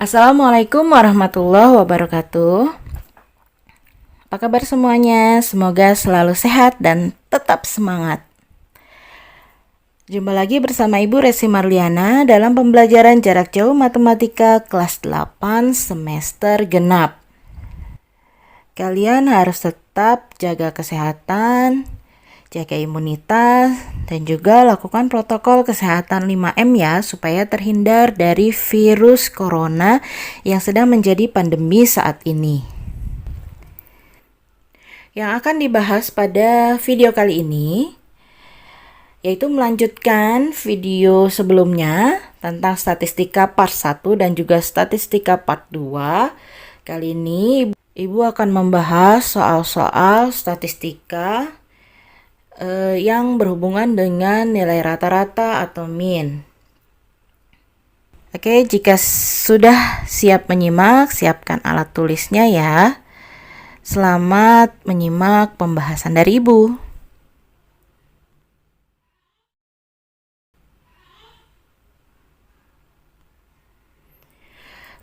Assalamualaikum warahmatullahi wabarakatuh. Apa kabar semuanya? Semoga selalu sehat dan tetap semangat. Jumpa lagi bersama Ibu Resi Marliana dalam pembelajaran jarak jauh matematika kelas 8 semester genap. Kalian harus tetap jaga kesehatan, jaga imunitas, dan juga lakukan protokol kesehatan 5M ya, supaya terhindar dari virus corona yang sedang menjadi pandemi saat ini. Yang akan dibahas pada video kali ini, yaitu melanjutkan video sebelumnya tentang statistika part 1 dan juga statistika part 2. Kali ini Ibu akan membahas soal-soal statistika yang berhubungan dengan nilai rata-rata atau min. Oke, jika sudah siap menyimak, siapkan alat tulisnya ya. Selamat menyimak pembahasan dari Ibu.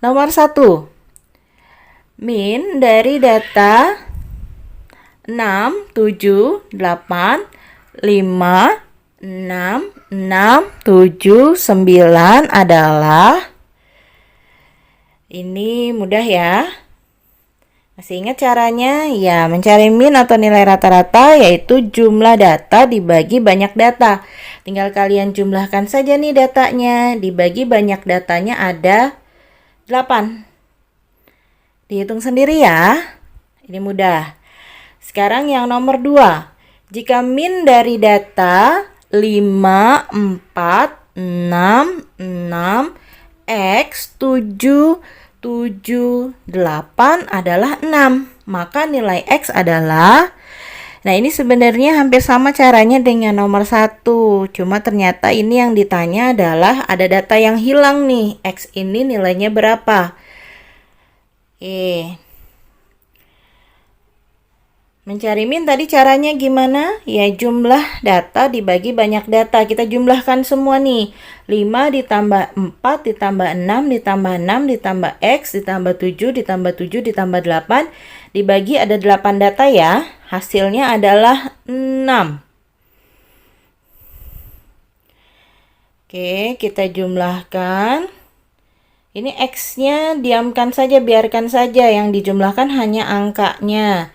Nomor 1. Min dari data 6, 7, 8, 5, 6, 7, 9 adalah, ini mudah ya. Masih ingat caranya? Ya, mencari min atau nilai rata-rata yaitu jumlah data dibagi banyak data. Tinggal kalian jumlahkan saja nih datanya. Dibagi banyak datanya ada 8. Dihitung sendiri ya. Ini mudah. Sekarang yang nomor 2. Jika min dari data 5, 4, 6, X, 7, 8 adalah 6. Maka nilai X adalah, nah ini sebenarnya hampir sama caranya dengan nomor 1. Cuma ternyata ini yang ditanya adalah ada data yang hilang nih. X ini nilainya berapa? Mencari min tadi caranya gimana? Ya, jumlah data dibagi banyak data. Kita jumlahkan semua nih. 5 ditambah 4 ditambah 6 ditambah 6 ditambah X ditambah 7 ditambah 7 ditambah 8. Dibagi ada 8 data ya. Hasilnya adalah 6. Oke, kita jumlahkan. Ini X-nya diamkan saja, biarkan saja. Yang dijumlahkan hanya angkanya.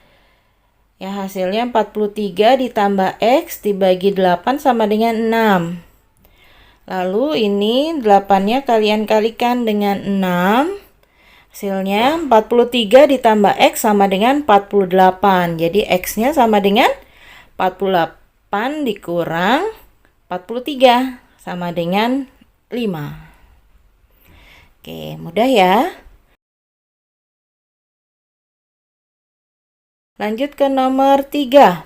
Ya, hasilnya 43 ditambah X dibagi 8 sama dengan 6. Lalu ini 8-nya kalian kalikan dengan 6. Hasilnya 43 ditambah X sama dengan 48. Jadi X-nya sama dengan 48 dikurang 43 sama dengan 5. Oke, mudah ya. Lanjut ke nomor 3.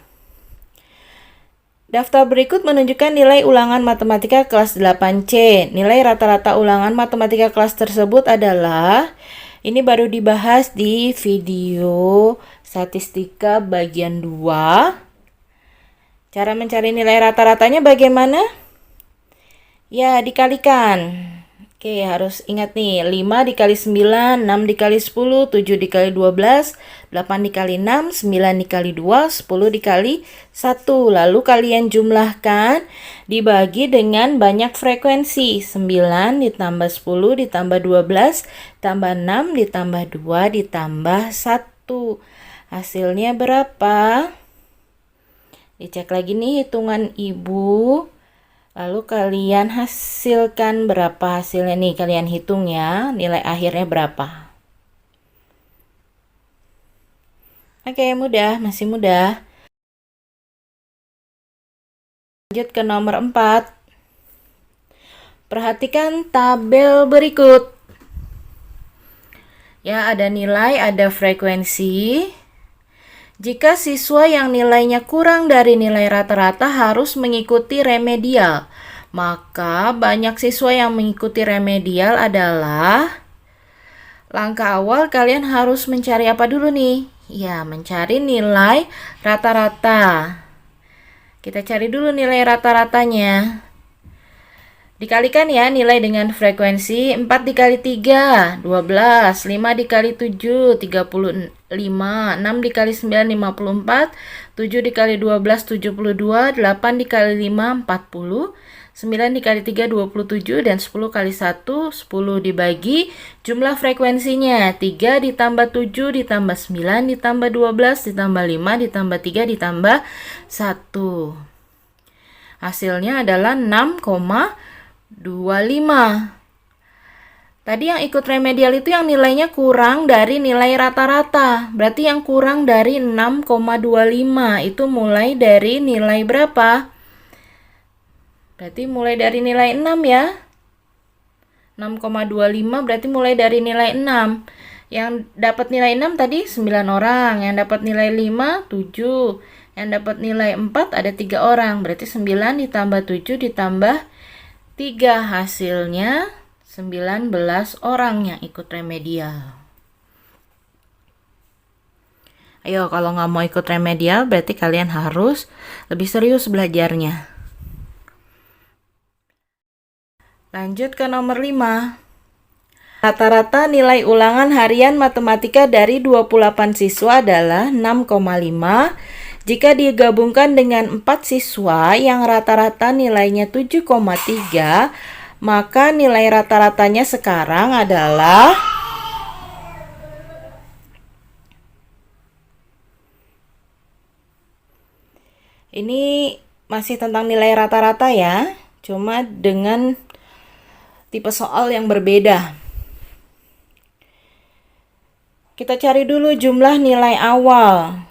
Daftar berikut menunjukkan nilai ulangan matematika kelas 8C. Nilai rata-rata ulangan matematika kelas tersebut adalah, ini baru dibahas di video statistika bagian 2. Cara mencari nilai rata-ratanya bagaimana? Ya, dikalikan. Oke, harus ingat nih, 5 dikali 9, 6 dikali 10, 7 dikali 12, 8 dikali 6, 9 dikali 2, 10 dikali 1. Lalu kalian jumlahkan, dibagi dengan banyak frekuensi. 9 ditambah 10 ditambah 12, tambah 6 ditambah 2 ditambah 1. Hasilnya berapa? Dicek lagi nih hitungan Ibu. Lalu kalian hasilkan berapa hasilnya nih, kalian hitung ya, nilai akhirnya berapa. Oke, mudah, masih mudah. Lanjut ke nomor 4. Perhatikan tabel berikut. Ya, ada nilai, ada frekuensi. Jika siswa yang nilainya kurang dari nilai rata-rata harus mengikuti remedial, maka banyak siswa yang mengikuti remedial adalah, langkah awal kalian harus mencari apa dulu nih? Ya, mencari nilai rata-rata. Kita cari dulu nilai rata-ratanya. Dikalikan ya nilai dengan frekuensi 4 dikali 3, 12, 5 dikali 7, 35, 6 dikali 9, 54, 7 dikali 12, 72, 8 dikali 5, 40, 9 dikali 3, 27, dan 10 kali 1, 10 dibagi jumlah frekuensinya. 3 ditambah 7 ditambah 9 ditambah 12 ditambah 5 ditambah 3 ditambah 1. Hasilnya adalah 6,25. Tadi yang ikut remedial itu yang nilainya kurang dari nilai rata-rata. Berarti yang kurang dari 6,25 itu mulai dari nilai berapa? Berarti mulai dari nilai 6 ya. 6,25 berarti mulai dari nilai 6. Yang dapat nilai 6 tadi 9 orang. Yang dapat nilai 5, 7. Yang dapat nilai 4 ada 3 orang. Berarti 9 ditambah 7 ditambah 3. Hasilnya 19 orang yang ikut remedial. Ayo, kalau nggak mau ikut remedial berarti kalian harus lebih serius belajarnya. Lanjut ke nomor 5. Rata-rata nilai ulangan harian matematika dari 28 siswa adalah 6,5. Jika digabungkan dengan 4 siswa yang rata-rata nilainya 7,3, maka nilai rata-ratanya sekarang adalah ini masih tentang nilai rata-rata ya, cuma dengan tipe soal yang berbeda. Kita cari dulu jumlah nilai awal.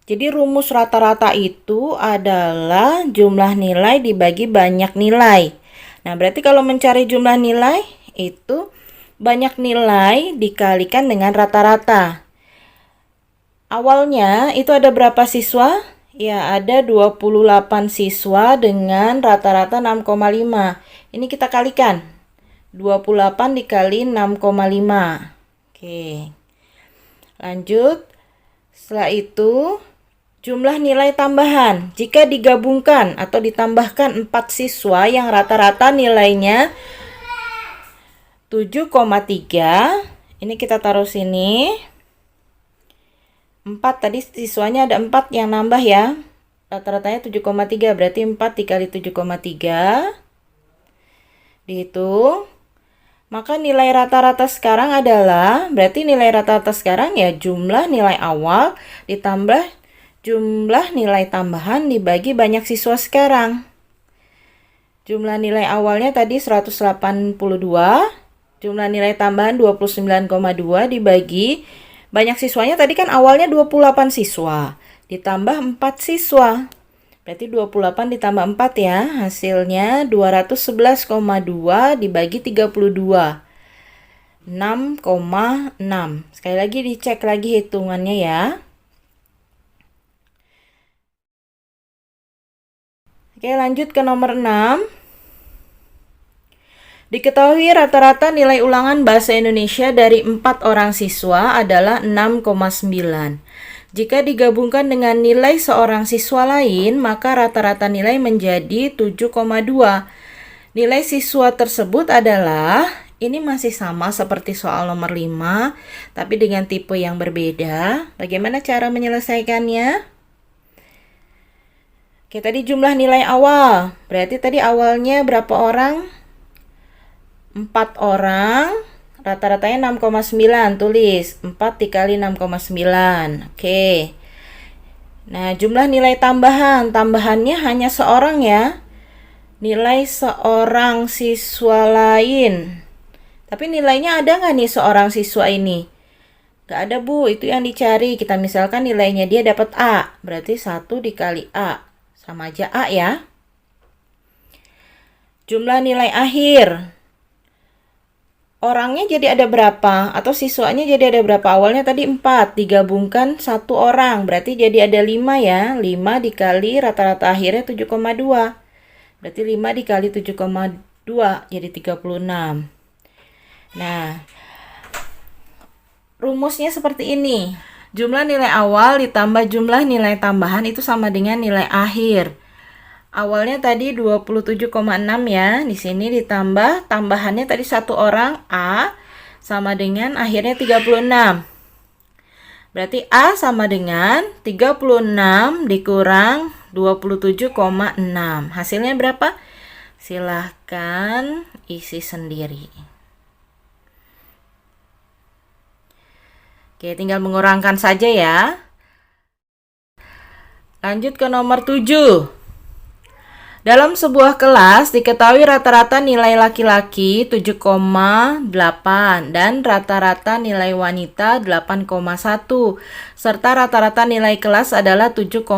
Jadi rumus rata-rata itu adalah jumlah nilai dibagi banyak nilai. Nah, berarti kalau mencari jumlah nilai itu banyak nilai dikalikan dengan rata-rata. Awalnya itu ada berapa siswa? Ya, ada 28 siswa dengan rata-rata 6,5. Ini kita kalikan. 28 dikali 6,5. Oke. Lanjut. Setelah itu, jumlah nilai tambahan. Jika digabungkan atau ditambahkan 4 siswa yang rata-rata nilainya 7,3. Ini kita taruh sini. 4 tadi siswanya ada 4 yang nambah ya. Rata-ratanya 7,3. Berarti 4 dikali 7,3. Dihitung. Maka nilai rata-rata sekarang adalah, berarti nilai rata-rata sekarang ya jumlah nilai awal ditambah jumlah nilai tambahan dibagi banyak siswa sekarang. Jumlah nilai awalnya tadi 182, jumlah nilai tambahan 29,2 dibagi banyak siswanya tadi kan awalnya 28 siswa, ditambah 4 siswa. Berarti 28 ditambah 4 ya, hasilnya 211,2 dibagi 32. 6,6. Sekali lagi dicek lagi hitungannya ya. Oke, lanjut ke nomor 6. Diketahui rata-rata nilai ulangan bahasa Indonesia dari 4 orang siswa adalah 6,9. Jika digabungkan dengan nilai seorang siswa lain, maka rata-rata nilai menjadi 7,2. Nilai siswa tersebut adalah, ini masih sama seperti soal nomor 5, tapi dengan tipe yang berbeda. Bagaimana cara menyelesaikannya? Oke, tadi jumlah nilai awal. Berarti tadi awalnya berapa orang? 4 orang. Rata-ratanya 6,9, tulis 4 dikali 6,9. Oke. Nah, jumlah nilai tambahan. Tambahannya hanya seorang ya. Nilai seorang siswa lain. Tapi nilainya ada nggak nih seorang siswa ini? Nggak ada Bu, itu yang dicari. Kita misalkan nilainya dia dapat A. Berarti 1 dikali A. Sama aja A ya. Jumlah nilai akhir. Orangnya jadi ada berapa? Atau siswanya jadi ada berapa? Awalnya tadi 4, digabungkan 1 orang. Berarti jadi ada 5 ya. 5 dikali rata-rata akhirnya 7,2. Berarti 5 dikali 7,2 jadi 36. Nah, rumusnya seperti ini. Jumlah nilai awal ditambah jumlah nilai tambahan itu sama dengan nilai akhir. Awalnya tadi 27,6 ya. Di sini ditambah tambahannya tadi satu orang A sama dengan akhirnya 36. Berarti A sama dengan 36 dikurang 27,6. Hasilnya berapa? Silahkan isi sendiri. Oke, tinggal mengurangkan saja ya. Lanjut ke nomor 7. Dalam sebuah kelas diketahui rata-rata nilai laki-laki 7,8 dan rata-rata nilai wanita 8,1 serta rata-rata nilai kelas adalah 7,98.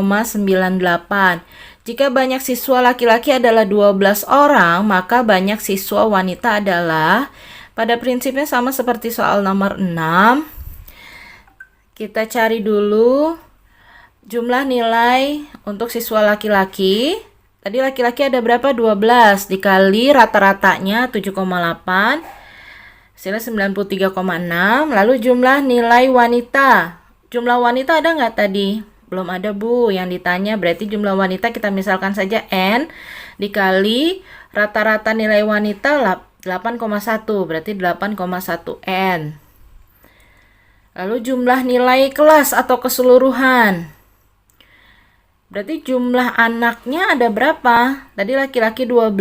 Jika banyak siswa laki-laki adalah 12 orang, maka banyak siswa wanita adalah, pada prinsipnya sama seperti soal nomor 6. Kita cari dulu jumlah nilai untuk siswa laki-laki. Tadi laki-laki ada berapa? 12 dikali rata-ratanya 7,8 hasilnya 93,6. Lalu jumlah nilai wanita. Jumlah wanita ada nggak tadi? Belum ada Bu, yang ditanya. Berarti jumlah wanita kita misalkan saja N dikali rata-rata nilai wanita 8,1 berarti 8,1 N. Lalu jumlah nilai kelas atau keseluruhan. Berarti jumlah anaknya ada berapa? Tadi laki-laki 12,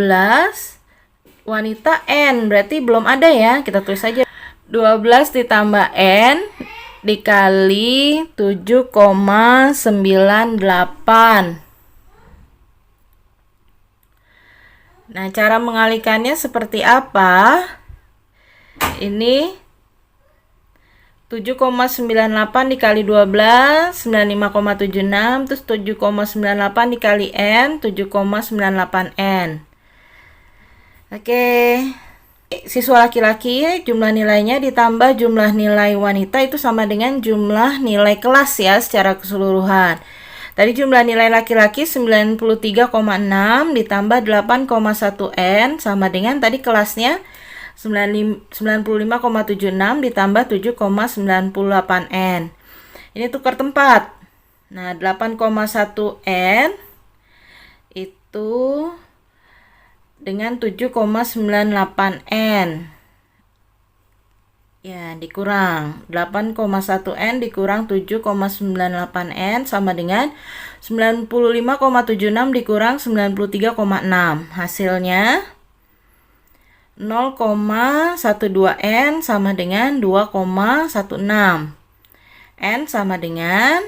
wanita N. Berarti belum ada ya. Kita tulis saja 12 ditambah N dikali 7,98. Nah, cara mengalikannya seperti apa? Ini 7,98 dikali 12, 95,76, terus 7,98 dikali N, 7,98 N. Oke. Siswa laki-laki jumlah nilainya ditambah jumlah nilai wanita itu sama dengan jumlah nilai kelas ya secara keseluruhan. Tadi jumlah nilai laki-laki 93,6 ditambah 8,1 N sama dengan tadi kelasnya 95,76 ditambah 7,98 N. Ini tukar tempat. Nah, 8,1 N itu dengan 7,98 N. Ya, dikurang 8,1 N dikurang 7,98 N sama dengan 95,76 dikurang 93,6. Hasilnya 0,12 N sama dengan 2,16. N sama dengan,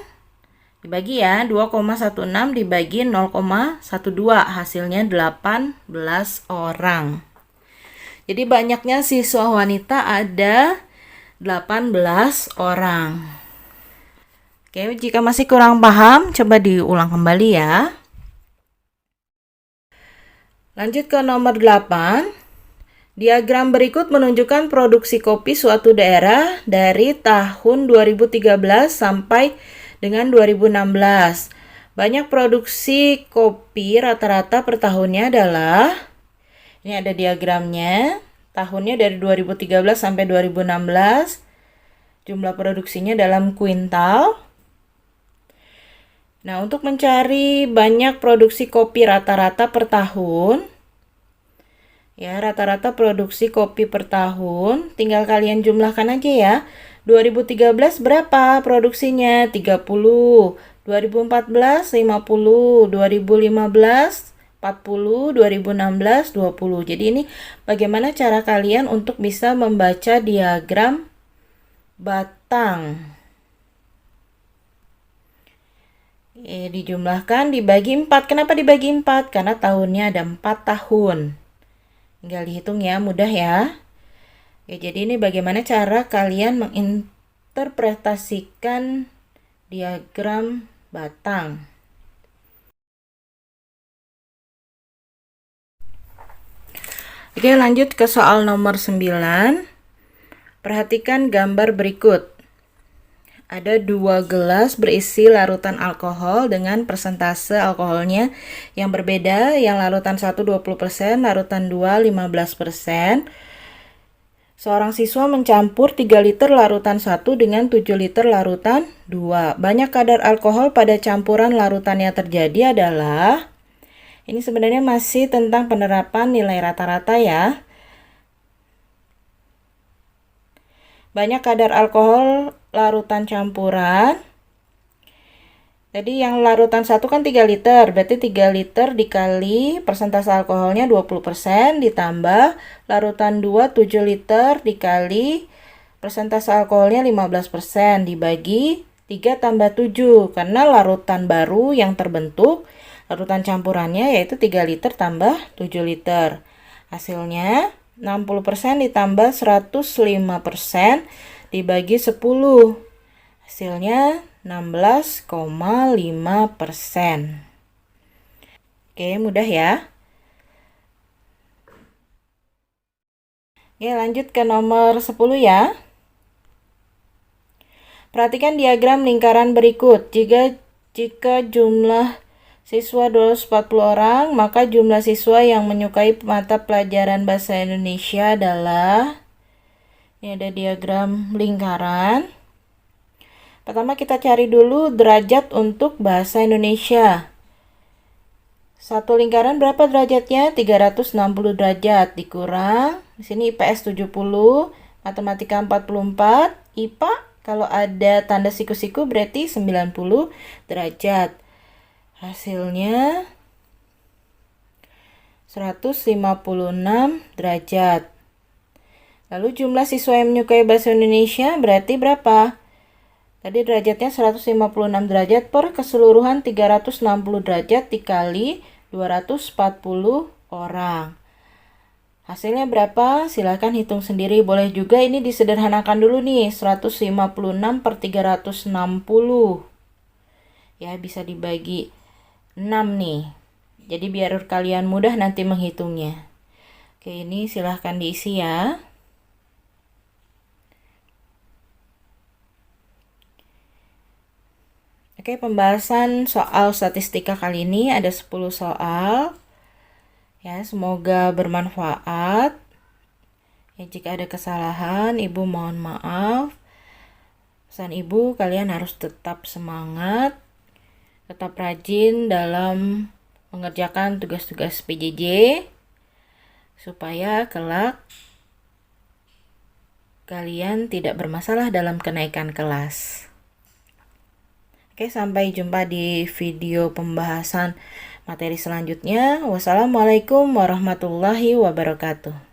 dibagi ya, 2,16 dibagi 0,12. Hasilnya 18 orang. Jadi banyaknya siswa wanita ada 18 orang. Oke, jika masih kurang paham, coba diulang kembali ya. Lanjut ke nomor 8. Diagram berikut menunjukkan produksi kopi suatu daerah dari tahun 2013 sampai dengan 2016. Banyak produksi kopi rata-rata per tahunnya adalah, ini ada diagramnya, tahunnya dari 2013 sampai 2016, jumlah produksinya dalam kuintal. Nah, untuk mencari banyak produksi kopi rata-rata per tahun, ya, rata-rata produksi kopi per tahun, tinggal kalian jumlahkan aja ya. 2013 berapa produksinya? 30. 2014 50, 2015 40, 2016 20. Jadi ini bagaimana cara kalian untuk bisa membaca diagram batang. Dijumlahkan dibagi 4. Kenapa dibagi 4? Karena tahunnya ada 4 tahun. Tinggal dihitung ya, mudah ya. Jadi ini bagaimana cara kalian menginterpretasikan diagram batang. Oke, lanjut ke soal nomor 9. Perhatikan gambar berikut. Ada 2 gelas berisi larutan alkohol dengan persentase alkoholnya yang berbeda. Yang larutan 1 20%, larutan 2 15%. Seorang siswa mencampur 3 liter larutan 1 dengan 7 liter larutan 2. Banyak kadar alkohol pada campuran larutan yang terjadi adalah, Ini sebenarnya masih tentang penerapan nilai rata-rata ya. Banyak kadar alkohol larutan campuran. Jadi yang larutan 1 kan 3 liter, berarti 3 liter dikali persentase alkoholnya 20% ditambah larutan 2 7 liter dikali persentase alkoholnya 15% dibagi 3 tambah 7 karena larutan baru yang terbentuk larutan campurannya yaitu 3 liter tambah 7 liter. Hasilnya 60% ditambah 105% dibagi 10. Hasilnya 16,5%. Oke, mudah ya. Oke, lanjut ke nomor 10 ya. Perhatikan diagram lingkaran berikut. Jika jumlah siswa 240 orang, maka jumlah siswa yang menyukai mata pelajaran bahasa Indonesia adalah, ini ada diagram lingkaran. Pertama kita cari dulu derajat untuk bahasa Indonesia. Satu lingkaran berapa derajatnya? 360 derajat dikurang. Di sini IPS 70, matematika 44, IPA kalau ada tanda siku-siku berarti 90 derajat. Hasilnya 156 derajat. Lalu jumlah siswa yang menyukai bahasa Indonesia berarti berapa? Tadi derajatnya 156 derajat per keseluruhan 360 derajat dikali 240 orang. Hasilnya berapa? Silahkan hitung sendiri. Boleh juga ini disederhanakan dulu nih. 156 per 360. Ya, bisa dibagi 6 nih. Jadi biar kalian mudah nanti menghitungnya. Oke, ini silahkan diisi ya. Oke, pembahasan soal statistika kali ini ada 10 soal. Ya, semoga bermanfaat. Ya, jika ada kesalahan, Ibu mohon maaf. Pesan Ibu, kalian harus tetap semangat, tetap rajin dalam mengerjakan tugas-tugas PJJ supaya kelak kalian tidak bermasalah dalam kenaikan kelas. Oke, sampai jumpa di video pembahasan materi selanjutnya. Wassalamualaikum warahmatullahi wabarakatuh.